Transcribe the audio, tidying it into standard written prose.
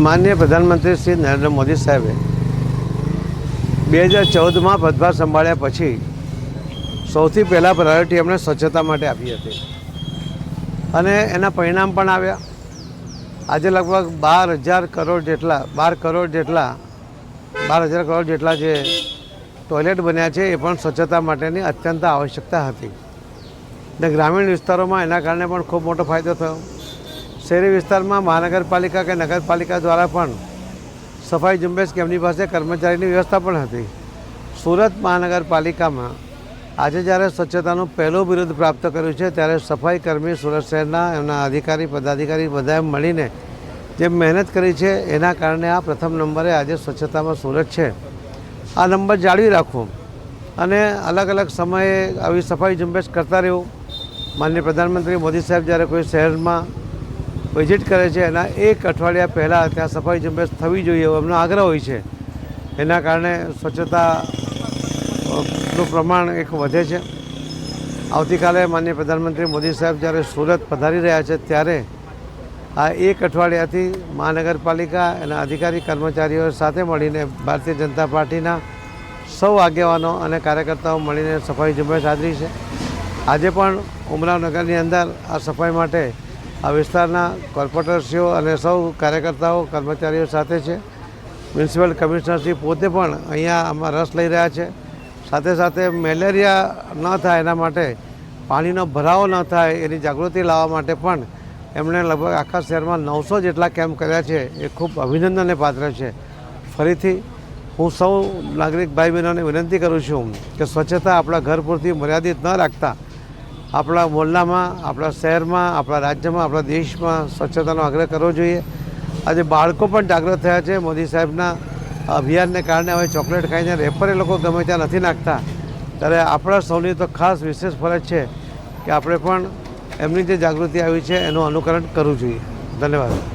માનનીય પ્રધાનમંત્રી શ્રી નરેન્દ્ર મોદી સાહેબે 2014માં પદભાર સંભાળ્યા પછી સૌથી પહેલાં પ્રાયોરિટી એમણે સ્વચ્છતા માટે આપી હતી અને એના પરિણામ પણ આવ્યા. આજે લગભગ 12,000 કરોડ જેટલા જે ટોયલેટ બન્યા છે એ પણ સ્વચ્છતા માટેની અત્યંત આવશ્યકતા હતી ને ગ્રામીણ વિસ્તારોમાં એના કારણે પણ ખૂબ મોટો ફાયદો થયો. શહેરી વિસ્તારમાં મહાનગરપાલિકા કે નગરપાલિકા દ્વારા પણ સફાઈ ઝુંબેશ કે એમની પાસે કર્મચારીની વ્યવસ્થા પણ હતી. સુરત મહાનગરપાલિકામાં આજે જ્યારે સ્વચ્છતાનું પહેલું બિરુદ પ્રાપ્ત કર્યું છે ત્યારે સફાઈ કર્મી સુરત શહેરના એમના અધિકારી પદાધિકારી બધાએ મળીને જે મહેનત કરી છે એના કારણે આ પ્રથમ નંબરે આજે સ્વચ્છતામાં સુરત છે. આ નંબર જાળવી રાખવું અને અલગ અલગ સમયે આવી સફાઈ ઝુંબેશ કરતા રહેવું. માનનીય પ્રધાનમંત્રી મોદી સાહેબ જ્યારે કોઈ શહેરમાં વિઝિટ કરે છે એના 1 અઠવાડિયા પહેલાં ત્યાં સફાઈ ઝુંબેશ થવી જોઈએ એવો એમનો આગ્રહ હોય છે. એના કારણે સ્વચ્છતાનું પ્રમાણ એક વધે છે. આવતીકાલે માનનીય પ્રધાનમંત્રી મોદી સાહેબ જ્યારે સુરત પધારી રહ્યા છે ત્યારે આ 1 અઠવાડિયાથી મહાનગરપાલિકા એના અધિકારી કર્મચારીઓ સાથે મળીને ભારતીય જનતા પાર્ટીના સૌ આગેવાનો અને કાર્યકર્તાઓ મળીને સફાઈ ઝુંબેશ આદરી છે. આજે પણ ઉમરાવનગરની અંદર આ સફાઈ માટે આ વિસ્તારના કોર્પોરેટરશ્રીઓ અને સૌ કાર્યકર્તાઓ કર્મચારીઓ સાથે છે. મ્યુનિસિપલ કમિશનરશ્રી પોતે પણ અહીંયા આમાં રસ લઈ રહ્યા છે. સાથે સાથે મેલેરિયા ન થાય એના માટે પાણીનો ભરાવો ન થાય એની જાગૃતિ લાવવા માટે પણ એમણે લગભગ આખા શહેરમાં 900 જેટલા કેમ્પ કર્યા છે. એ ખૂબ અભિનંદનને પાત્ર છે. ફરીથી હું સૌ નાગરિક ભાઈ બહેનોને વિનંતી કરું છું કે સ્વચ્છતા આપણા ઘર પૂરતી મર્યાદિત ન રાખતા આપણા મોહલ્લામાં, આપણા શહેરમાં, આપણા રાજ્યમાં, આપણા દેશમાં સ્વચ્છતાનો આગ્રહ કરવો જોઈએ. આજે બાળકો પણ જાગૃત થયા છે. મોદી સાહેબના અભિયાનને કારણે હવે ચોકલેટ ખાઈને રેપર એ લોકો ગમે ત્યાં નથી નાખતા. ત્યારે આપણા સૌની તો ખાસ વિશેષ ફરજ છે કે આપણે પણ એમની જે જાગૃતિ આવી છે એનું અનુકરણ કરવું જોઈએ. ધન્યવાદ.